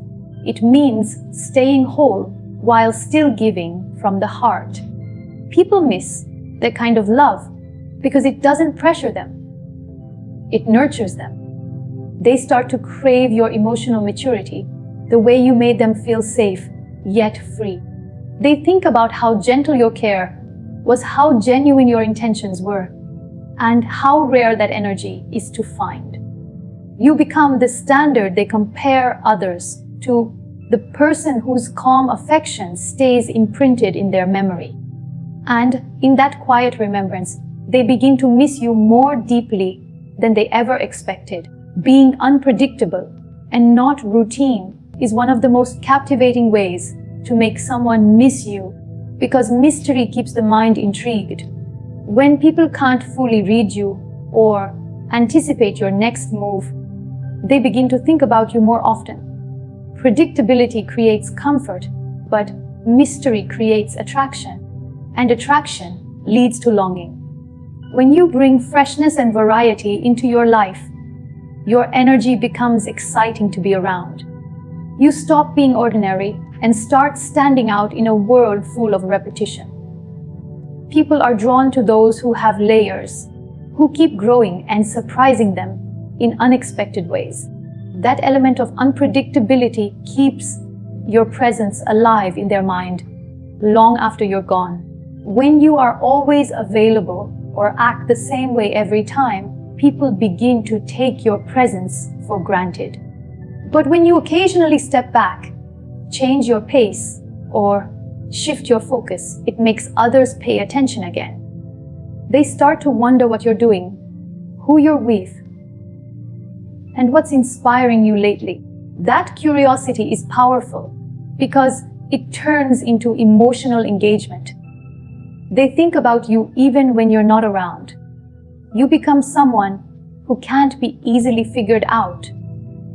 It means staying whole while still giving from the heart. People miss that kind of love because it doesn't pressure them. It nurtures them. They start to crave your emotional maturity, the way you made them feel safe, yet free. They think about how gentle your care was, how genuine your intentions were, and how rare that energy is to find. You become the standard they compare others to, the person whose calm affection stays imprinted in their memory. And in that quiet remembrance, they begin to miss you more deeply than they ever expected. Being unpredictable and not routine is one of the most captivating ways to make someone miss you, because mystery keeps the mind intrigued. When people can't fully read you or anticipate your next move, they begin to think about you more often. Predictability creates comfort, but mystery creates attraction, and attraction leads to longing. When you bring freshness and variety into your life, your energy becomes exciting to be around. You stop being ordinary and start standing out in a world full of repetition. People are drawn to those who have layers, who keep growing and surprising them in unexpected ways. That element of unpredictability keeps your presence alive in their mind long after you're gone. When you are always available or act the same way every time, people begin to take your presence for granted. But when you occasionally step back, change your pace, or shift your focus, it makes others pay attention again. They start to wonder what you're doing, who you're with, and what's inspiring you lately. That curiosity is powerful because it turns into emotional engagement. They think about you even when you're not around, You become someone who can't be easily figured out,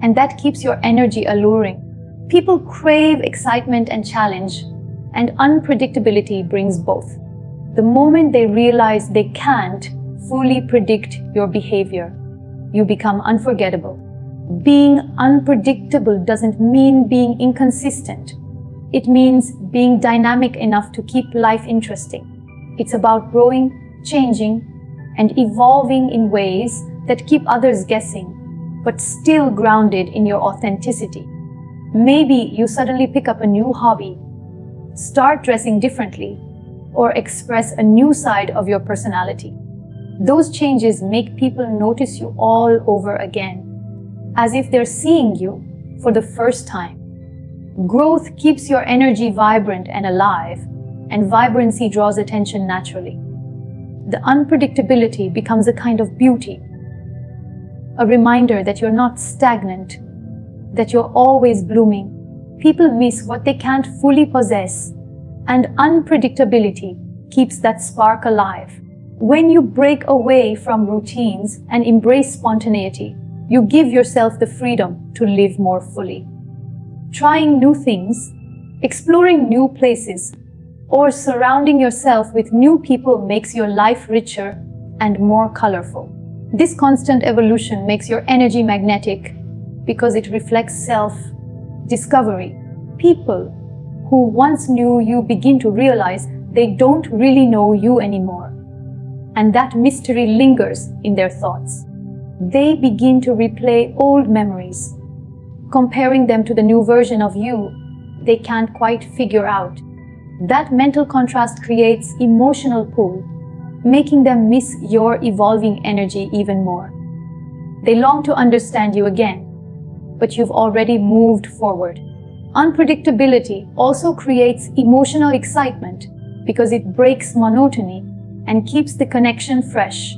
and that keeps your energy alluring. People crave excitement and challenge, and unpredictability brings both. The moment they realize they can't fully predict your behavior, you become unforgettable. Being unpredictable doesn't mean being inconsistent. It means being dynamic enough to keep life interesting. It's about growing, changing, and evolving in ways that keep others guessing, but still grounded in your authenticity. Maybe you suddenly pick up a new hobby, start dressing differently, or express a new side of your personality. Those changes make people notice you all over again, as if they're seeing you for the first time. Growth keeps your energy vibrant and alive, and vibrancy draws attention naturally. The unpredictability becomes a kind of beauty, a reminder that you're not stagnant, that you're always blooming. People miss what they can't fully possess, and unpredictability keeps that spark alive. When you break away from routines and embrace spontaneity, you give yourself the freedom to live more fully. Trying new things, exploring new places, or surrounding yourself with new people makes your life richer and more colorful. This constant evolution makes your energy magnetic because it reflects self-discovery. People who once knew you begin to realize they don't really know you anymore, and that mystery lingers in their thoughts. They begin to replay old memories, comparing them to the new version of you they can't quite figure out. That mental contrast creates emotional pull, making them miss your evolving energy even more. They long to understand you again, but you've already moved forward. Unpredictability also creates emotional excitement because it breaks monotony and keeps the connection fresh.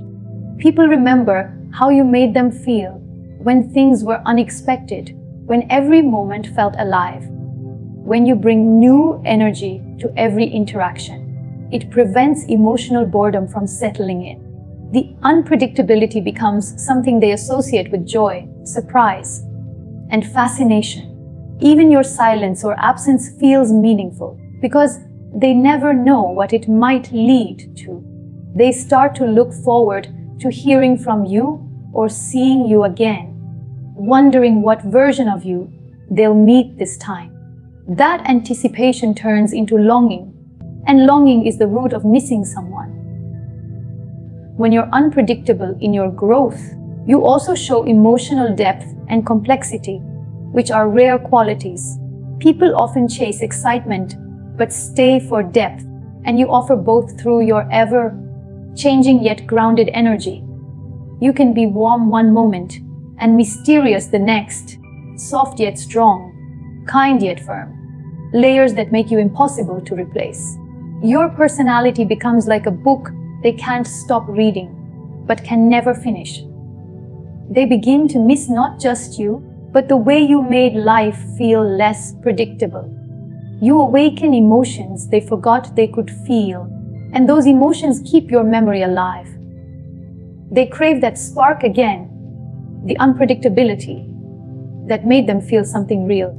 People remember how you made them feel when things were unexpected, when every moment felt alive. When you bring new energy to every interaction, it prevents emotional boredom from settling in. The unpredictability becomes something they associate with joy, surprise, and fascination. Even your silence or absence feels meaningful because they never know what it might lead to. They start to look forward to hearing from you or seeing you again, wondering what version of you they'll meet this time. That anticipation turns into longing, and longing is the root of missing someone. When you're unpredictable in your growth, you also show emotional depth and complexity, which are rare qualities. People often chase excitement, but stay for depth, and you offer both through your ever-changing yet grounded energy. You can be warm one moment and mysterious the next, soft yet strong, kind yet firm. Layers that make you impossible to replace. Your personality becomes like a book they can't stop reading, but can never finish. They begin to miss not just you, but the way you made life feel less predictable. You awaken emotions they forgot they could feel, and those emotions keep your memory alive. They crave that spark again, the unpredictability that made them feel something real.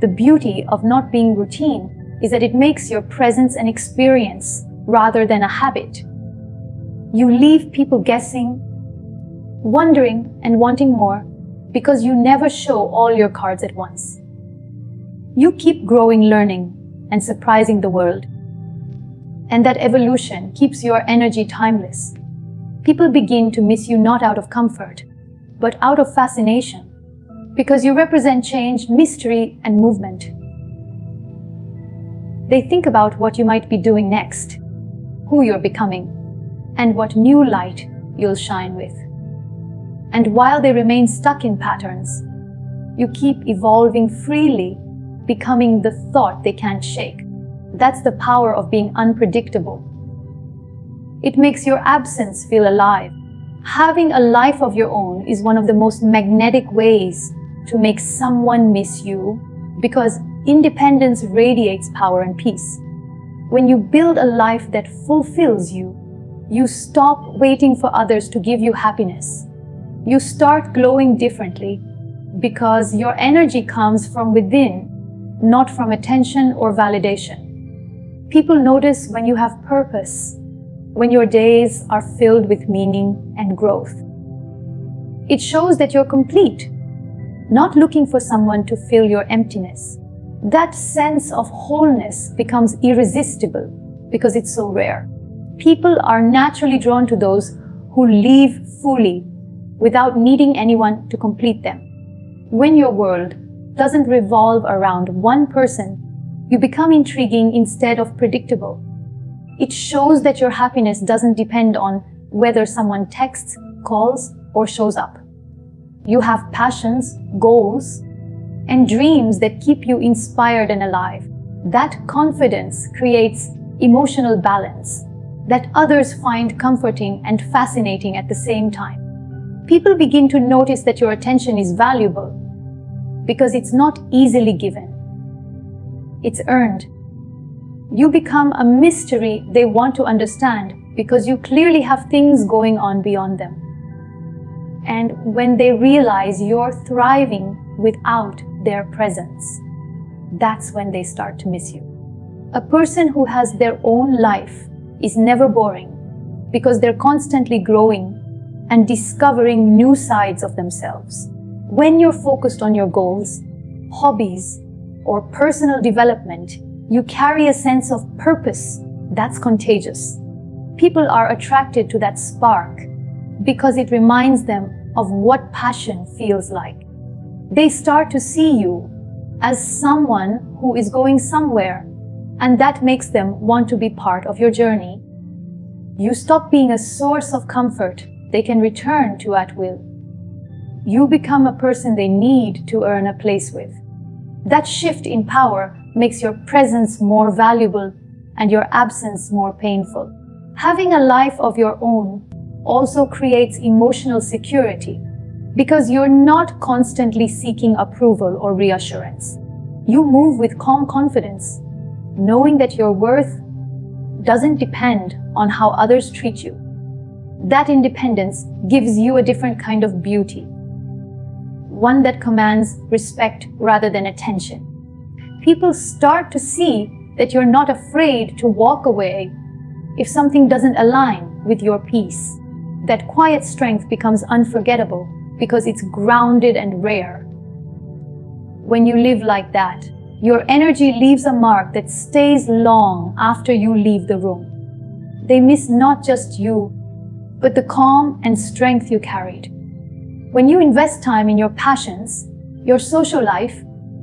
The beauty of not being routine is that it makes your presence an experience rather than a habit. You leave people guessing, wondering, and wanting more because you never show all your cards at once. You keep growing, learning, and surprising the world. And that evolution keeps your energy timeless. People begin to miss you not out of comfort, but out of fascination, because you represent change, mystery, and movement. They think about what you might be doing next, who you're becoming, and what new light you'll shine with. And while they remain stuck in patterns, you keep evolving freely, becoming the thought they can't shake. That's the power of being unpredictable. It makes your absence feel alive. Having a life of your own is one of the most magnetic ways to make someone miss you, because independence radiates power and peace. When you build a life that fulfills you, You stop waiting for others to give you happiness. You start glowing differently because your energy comes from within, not from attention or validation. People notice when you have purpose, when your days are filled with meaning and growth. It shows that you're complete, not looking for someone to fill your emptiness. That sense of wholeness becomes irresistible because it's so rare. People are naturally drawn to those who live fully without needing anyone to complete them. When your world doesn't revolve around one person, you become intriguing instead of predictable. It shows that your happiness doesn't depend on whether someone texts, calls, or shows up. You have passions, goals, and dreams that keep you inspired and alive. That confidence creates emotional balance that others find comforting and fascinating at the same time. People begin to notice that your attention is valuable because it's not easily given. It's earned. You become a mystery they want to understand because you clearly have things going on beyond them. And when they realize you're thriving without their presence, that's when they start to miss you. A person who has their own life is never boring because they're constantly growing and discovering new sides of themselves. When you're focused on your goals, hobbies, or personal development, you carry a sense of purpose that's contagious. People are attracted to that spark because it reminds them of what passion feels like. They start to see you as someone who is going somewhere, and that makes them want to be part of your journey. You stop being a source of comfort they can return to at will. You become a person they need to earn a place with. That shift in power makes your presence more valuable and your absence more painful. Having a life of your own also creates emotional security because you're not constantly seeking approval or reassurance. You move with calm confidence, knowing that your worth doesn't depend on how others treat you. That independence gives you a different kind of beauty, one that commands respect rather than attention. People start to see that you're not afraid to walk away if something doesn't align with your peace. That quiet strength becomes unforgettable because it's grounded and rare. When you live like that, your energy leaves a mark that stays long after you leave the room. They miss not just you, but the calm and strength you carried. When you invest time in your passions, your social life,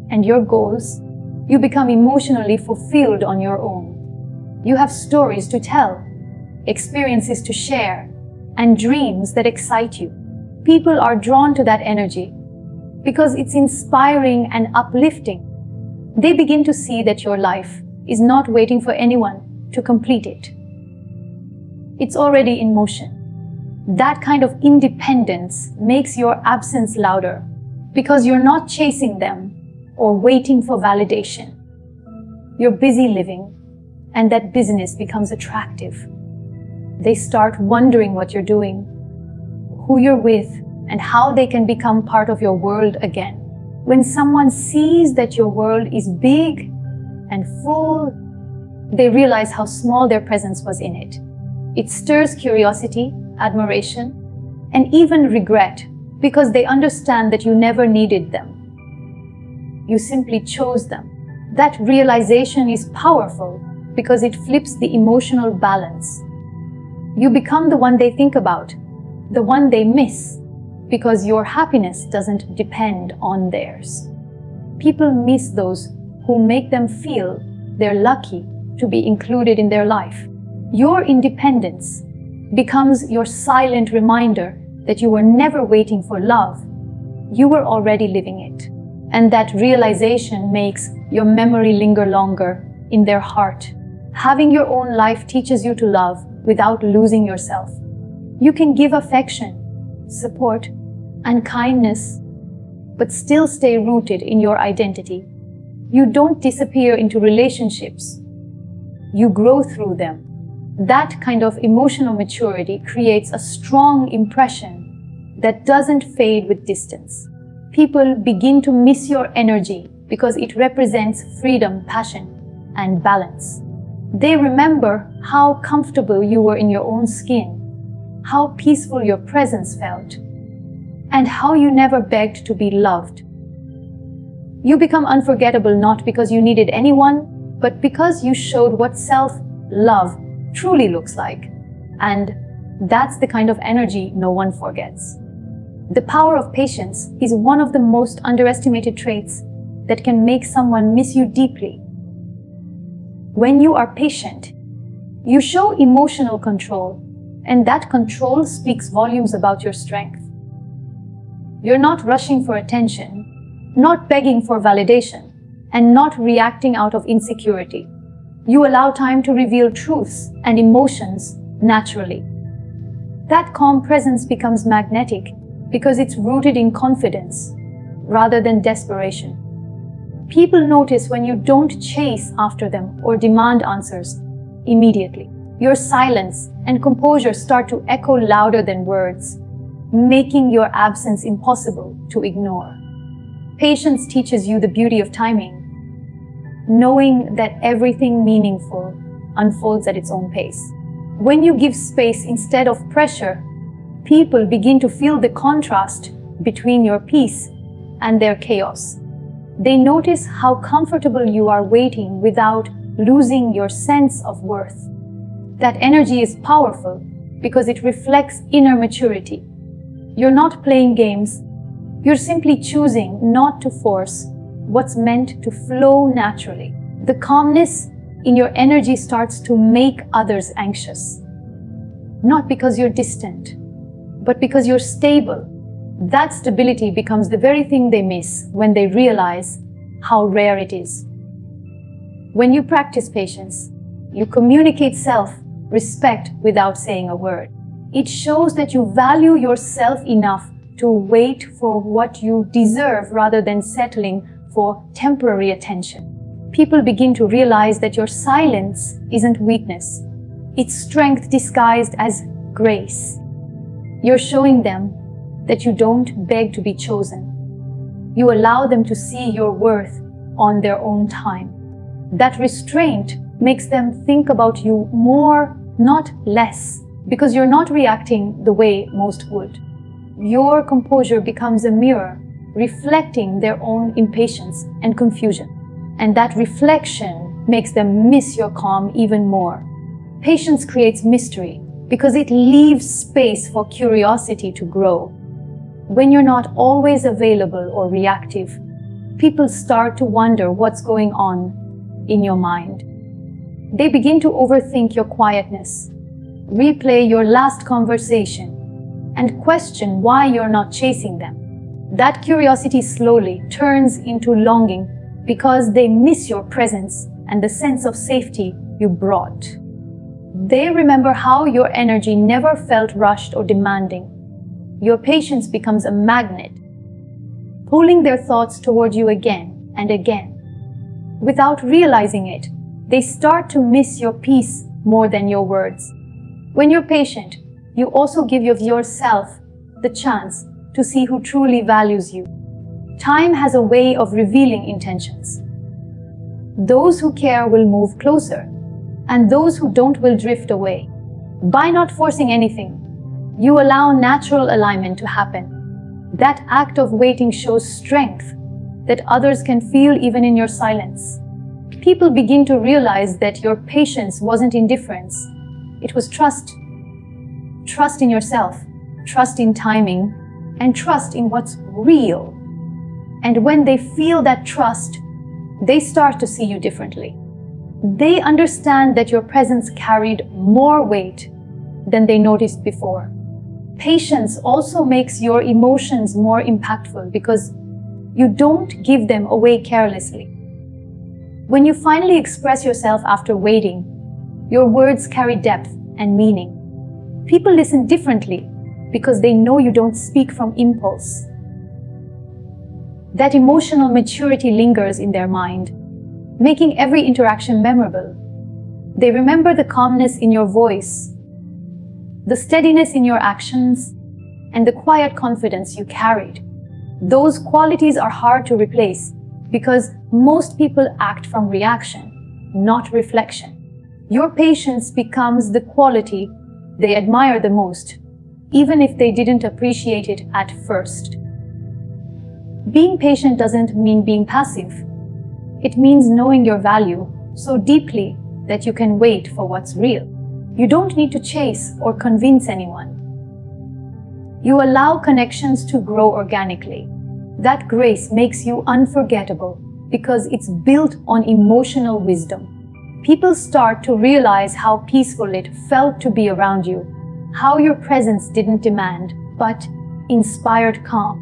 and your goals, you become emotionally fulfilled on your own. You have stories to tell, experiences to share, and dreams that excite you. People are drawn to that energy because it's inspiring and uplifting. They begin to see that your life is not waiting for anyone to complete it. It's already in motion. That kind of independence makes your absence louder because you're not chasing them or waiting for validation. You're busy living, and that busyness becomes attractive. They start wondering what you're doing, who you're with, and how they can become part of your world again. When someone sees that your world is big and full, they realize how small their presence was in it. It stirs curiosity, admiration, and even regret because they understand that you never needed them. You simply chose them. That realization is powerful because it flips the emotional balance. You become the one they think about, the one they miss, because your happiness doesn't depend on theirs. People miss those who make them feel they're lucky to be included in their life. Your independence becomes your silent reminder that you were never waiting for love. You were already living it. And that realization makes your memory linger longer in their heart. Having your own life teaches you to love without losing yourself. You can give affection, support, and kindness, but still stay rooted in your identity. You don't disappear into relationships. You grow through them. That kind of emotional maturity creates a strong impression that doesn't fade with distance. People begin to miss your energy because it represents freedom, passion, and balance. They remember how comfortable you were in your own skin, how peaceful your presence felt, and how you never begged to be loved. You become unforgettable not because you needed anyone, but because you showed what self-love truly looks like. And that's the kind of energy no one forgets. The power of patience is one of the most underestimated traits that can make someone miss you deeply. When you are patient, you show emotional control, and that control speaks volumes about your strength. You're not rushing for attention, not begging for validation, and not reacting out of insecurity. You allow time to reveal truths and emotions naturally. That calm presence becomes magnetic because it's rooted in confidence rather than desperation. People notice when you don't chase after them or demand answers immediately. Your silence and composure start to echo louder than words, making your absence impossible to ignore. Patience teaches you the beauty of timing, knowing that everything meaningful unfolds at its own pace. When you give space instead of pressure, people begin to feel the contrast between your peace and their chaos. They notice how comfortable you are waiting without losing your sense of worth. That energy is powerful because it reflects inner maturity. You're not playing games. You're simply choosing not to force what's meant to flow naturally. The calmness in your energy starts to make others anxious. Not because you're distant, but because you're stable. That stability becomes the very thing they miss when they realize how rare it is. When you practice patience, you communicate self-respect without saying a word. It shows that you value yourself enough to wait for what you deserve rather than settling for temporary attention. People begin to realize that your silence isn't weakness. It's strength disguised as grace. You're showing them that you don't beg to be chosen. You allow them to see your worth on their own time. That restraint makes them think about you more, not less, because you're not reacting the way most would. Your composure becomes a mirror, reflecting their own impatience and confusion. And that reflection makes them miss your calm even more. Patience creates mystery because it leaves space for curiosity to grow. When you're not always available or reactive, people start to wonder what's going on in your mind. They begin to overthink your quietness, replay your last conversation, and question why you're not chasing them. That curiosity slowly turns into longing because they miss your presence and the sense of safety you brought. They remember how your energy never felt rushed or demanding. Your patience becomes a magnet, pulling their thoughts toward you again and again. Without realizing it, they start to miss your peace more than your words. When you're patient, you also give yourself the chance to see who truly values you. Time has a way of revealing intentions. Those who care will move closer, and those who don't will drift away. By not forcing anything, you allow natural alignment to happen. That act of waiting shows strength that others can feel even in your silence. People begin to realize that your patience wasn't indifference. It was trust. Trust in yourself, trust in timing, and trust in what's real. And when they feel that trust, they start to see you differently. They understand that your presence carried more weight than they noticed before. Patience also makes your emotions more impactful because you don't give them away carelessly. When you finally express yourself after waiting, your words carry depth and meaning. People listen differently because they know you don't speak from impulse. That emotional maturity lingers in their mind, making every interaction memorable. They remember the calmness in your voice, the steadiness in your actions, and the quiet confidence you carried. Those qualities are hard to replace because most people act from reaction, not reflection. Your patience becomes the quality they admire the most, even if they didn't appreciate it at first. Being patient doesn't mean being passive. It means knowing your value so deeply that you can wait for what's real. You don't need to chase or convince anyone. You allow connections to grow organically. That grace makes you unforgettable because it's built on emotional wisdom. People start to realize how peaceful it felt to be around you, how your presence didn't demand, but inspired calm.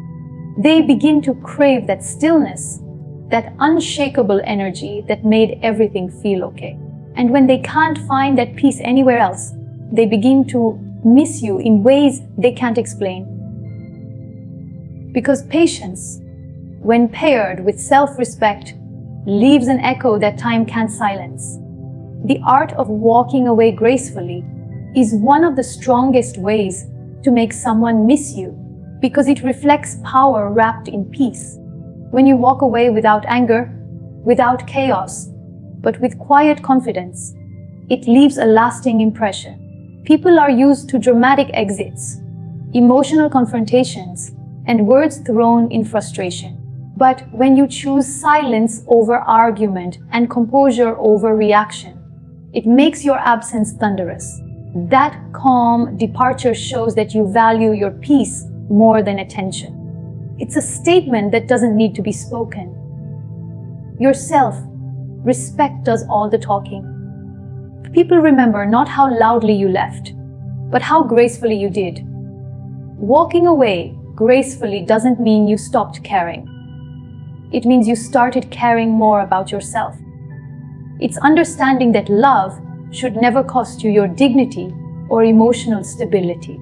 They begin to crave that stillness, that unshakable energy that made everything feel okay. And when they can't find that peace anywhere else, they begin to miss you in ways they can't explain. Because patience, when paired with self-respect, leaves an echo that time can't silence. The art of walking away gracefully is one of the strongest ways to make someone miss you, because it reflects power wrapped in peace. When you walk away without anger, without chaos, but with quiet confidence, it leaves a lasting impression. People are used to dramatic exits, emotional confrontations, and words thrown in frustration. But when you choose silence over argument and composure over reaction, it makes your absence thunderous. That calm departure shows that you value your peace more than attention. It's a statement that doesn't need to be spoken. Your self-respect does all the talking. People remember not how loudly you left, but how gracefully you did. Walking away gracefully doesn't mean you stopped caring. It means you started caring more about yourself. It's understanding that love should never cost you your dignity or emotional stability.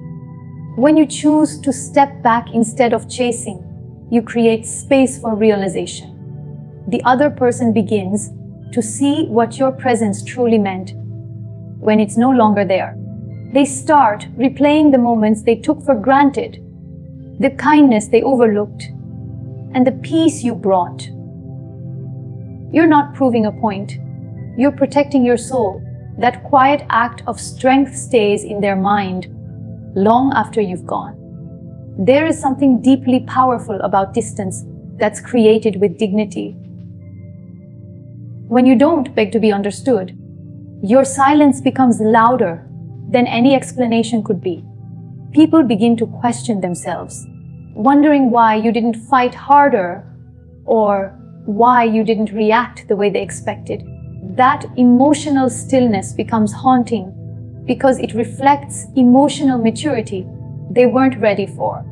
When you choose to step back instead of chasing, you create space for realization. The other person begins to see what your presence truly meant when it's no longer there. They start replaying the moments they took for granted, the kindness they overlooked, and the peace you brought. You're not proving a point. You're protecting your soul. That quiet act of strength stays in their mind long after you've gone. There is something deeply powerful about distance that's created with dignity. When you don't beg to be understood, your silence becomes louder than any explanation could be. People begin to question themselves, wondering why you didn't fight harder or why you didn't react the way they expected. That emotional stillness becomes haunting because it reflects emotional maturity they weren't ready for.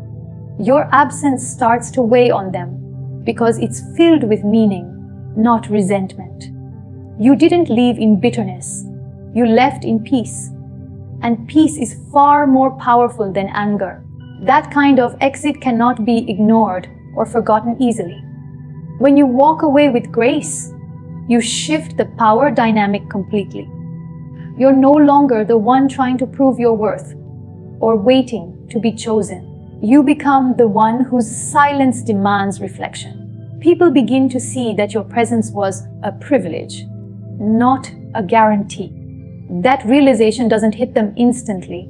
Your absence starts to weigh on them because it's filled with meaning, not resentment. You didn't leave in bitterness. You left in peace. And peace is far more powerful than anger. That kind of exit cannot be ignored or forgotten easily. When you walk away with grace, you shift the power dynamic completely. You're no longer the one trying to prove your worth or waiting to be chosen. You become the one whose silence demands reflection. People begin to see that your presence was a privilege, not a guarantee. That realization doesn't hit them instantly,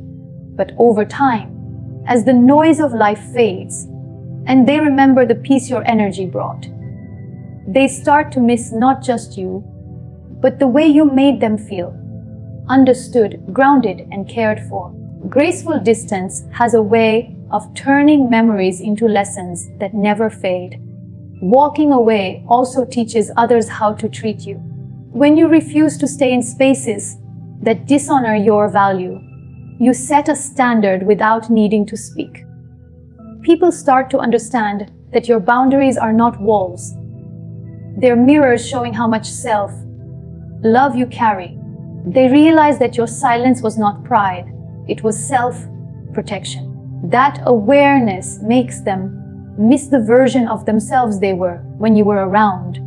but over time, as the noise of life fades, and they remember the peace your energy brought, they start to miss not just you, but the way you made them feel, understood, grounded, and cared for. Graceful distance has a way of turning memories into lessons that never fade. Walking away also teaches others how to treat you. When you refuse to stay in spaces that dishonor your value, you set a standard without needing to speak. People start to understand that your boundaries are not walls. They're mirrors showing how much self-love you carry. They realize that your silence was not pride, it was self-protection. That awareness makes them miss the version of themselves they were when you were around.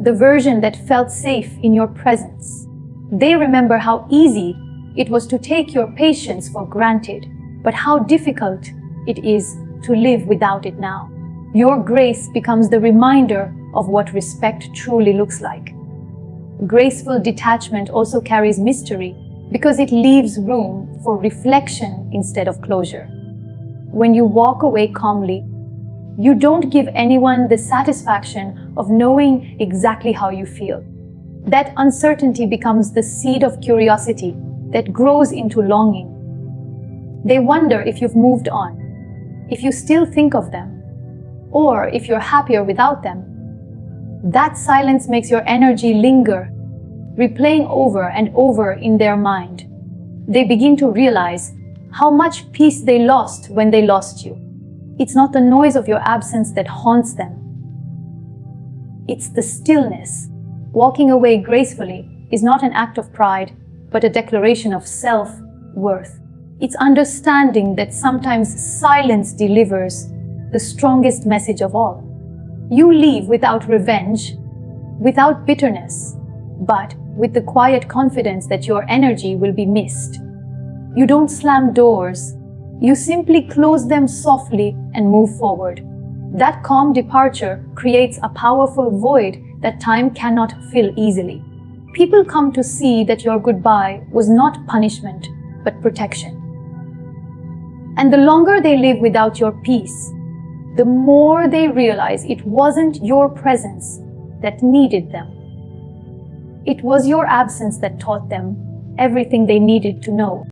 The version that felt safe in your presence. They remember how easy it was to take your patience for granted, but how difficult it is to live without it now. Your grace becomes the reminder of what respect truly looks like. Graceful detachment also carries mystery because it leaves room for reflection instead of closure. When you walk away calmly, you don't give anyone the satisfaction of knowing exactly how you feel. That uncertainty becomes the seed of curiosity that grows into longing. They wonder if you've moved on, if you still think of them, or if you're happier without them. That silence makes your energy linger, replaying over and over in their mind. They begin to realize how much peace they lost when they lost you. It's not the noise of your absence that haunts them. It's the stillness. Walking away gracefully is not an act of pride, but a declaration of self-worth. It's understanding that sometimes silence delivers the strongest message of all. You leave without revenge, without bitterness, but with the quiet confidence that your energy will be missed. You don't slam doors, you simply close them softly and move forward. That calm departure creates a powerful void that time cannot fill easily. People come to see that your goodbye was not punishment, but protection. And the longer they live without your peace, the more they realize it wasn't your presence that needed them. It was your absence that taught them everything they needed to know.